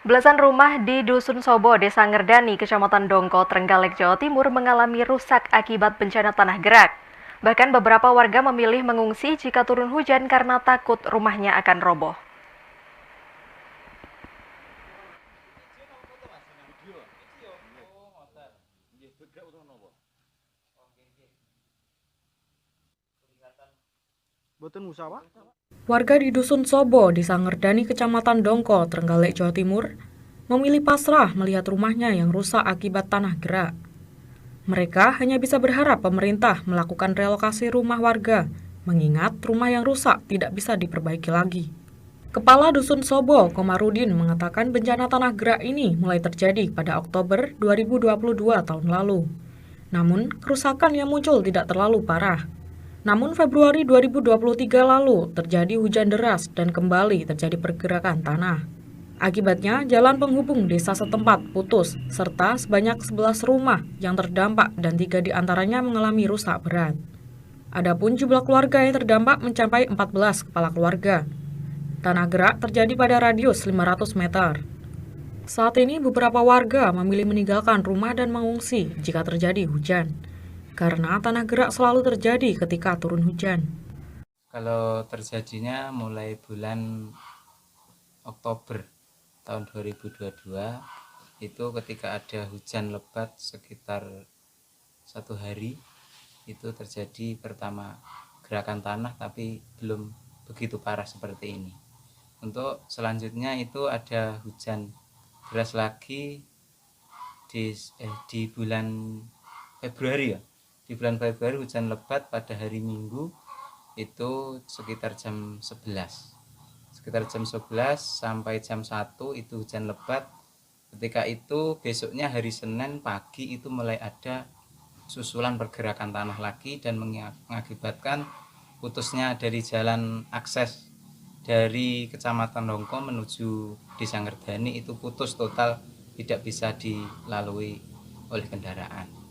Belasan rumah di Dusun Sobo, Desa Ngerdani, Kecamatan Dongko, Trenggalek, Jawa Timur mengalami rusak akibat bencana tanah gerak. Bahkan beberapa warga memilih mengungsi jika turun hujan karena takut rumahnya akan roboh. Warga di Dusun Sobo, Desa Ngerdani, Kecamatan Dongko, Trenggalek, Jawa Timur, memilih pasrah melihat rumahnya yang rusak akibat tanah gerak. Mereka hanya bisa berharap pemerintah melakukan relokasi rumah warga, mengingat rumah yang rusak tidak bisa diperbaiki lagi. Kepala Dusun Sobo, Komarudin, mengatakan bencana tanah gerak ini mulai terjadi pada Oktober 2022 tahun lalu. Namun, kerusakan yang muncul tidak terlalu parah. Namun Februari 2023 lalu terjadi hujan deras dan kembali terjadi pergerakan tanah. Akibatnya, jalan penghubung desa setempat putus, serta sebanyak 11 rumah yang terdampak dan 3 diantaranya mengalami rusak berat. Adapun jumlah keluarga yang terdampak mencapai 14 kepala keluarga. Tanah gerak terjadi pada radius 500 meter. Saat ini beberapa warga memilih meninggalkan rumah dan mengungsi jika terjadi hujan. Karena tanah gerak selalu terjadi ketika turun hujan. Kalau terjadinya mulai bulan Oktober tahun 2022 itu ketika ada hujan lebat sekitar 1 hari itu terjadi pertama gerakan tanah tapi belum begitu parah seperti ini. Untuk selanjutnya itu ada hujan deras lagi di bulan Februari ya. Di bulan Februari hujan lebat pada hari Minggu itu sekitar jam 11. Sekitar jam 11 sampai jam 1 itu hujan lebat. Ketika itu besoknya hari Senin pagi itu mulai ada susulan pergerakan tanah lagi dan mengakibatkan putusnya dari jalan akses dari Kecamatan Dongko menuju Desa Ngerdani itu putus total, tidak bisa dilalui oleh kendaraan.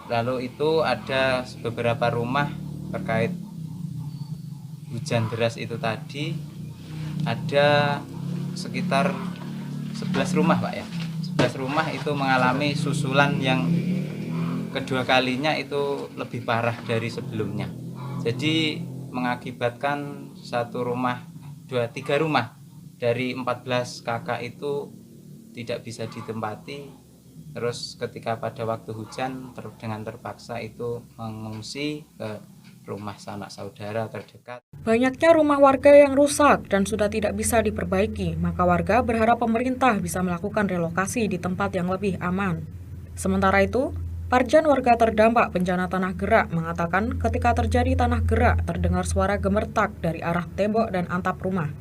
Lalu itu ada beberapa rumah terkait hujan deras itu tadi, ada sekitar 11 rumah Pak ya. 11 rumah itu mengalami susulan yang kedua kalinya itu lebih parah dari sebelumnya. Jadi mengakibatkan satu rumah, tiga rumah dari 14 kakak itu tidak bisa ditempati. Terus ketika pada waktu hujan dengan terpaksa itu mengungsi ke rumah sanak saudara terdekat. Banyaknya rumah warga yang rusak dan sudah tidak bisa diperbaiki, maka warga berharap pemerintah bisa melakukan relokasi di tempat yang lebih aman. Sementara itu, Parjan warga terdampak bencana tanah gerak mengatakan ketika terjadi tanah gerak terdengar suara gemertak dari arah tembok dan atap rumah.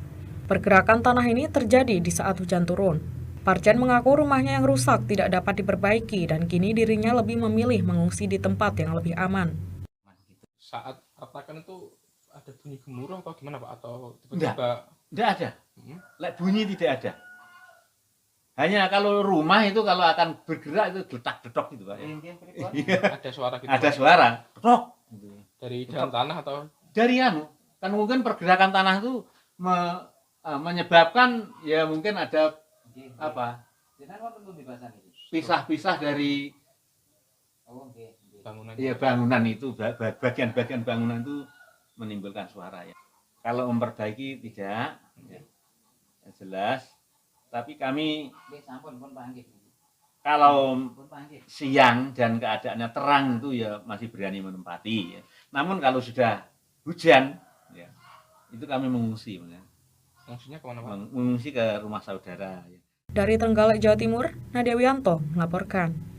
Pergerakan tanah ini terjadi di saat hujan turun. Parjan mengaku rumahnya yang rusak tidak dapat diperbaiki dan kini dirinya lebih memilih mengungsi di tempat yang lebih aman. Saat ratakan itu ada bunyi gemuruh atau gimana Pak? Atau tiba-tiba? Enggak ada. Lek bunyi tidak ada. Hanya kalau rumah itu kalau akan bergerak itu detak-detok gitu Pak. Ada suara gitu? Ada suara, detok. Dari dalam tanah atau? Dari kan mungkin pergerakan tanah itu menyebabkan ya mungkin ada apa? Pisah-pisah dari Bangunan. ya bangunan itu, bagian-bagian bangunan itu menimbulkan suara ya. Kalau memperbaiki tidak, ya, jelas. Tapi kami kalau siang dan keadaannya terang itu ya masih berani menempati. Ya. Namun kalau sudah hujan, ya, itu kami mengungsi. Fungsinya kemana Pak? Mengungsi ke rumah saudara. Ya. Dari Trenggalek, Jawa Timur, Nadia Wianto melaporkan.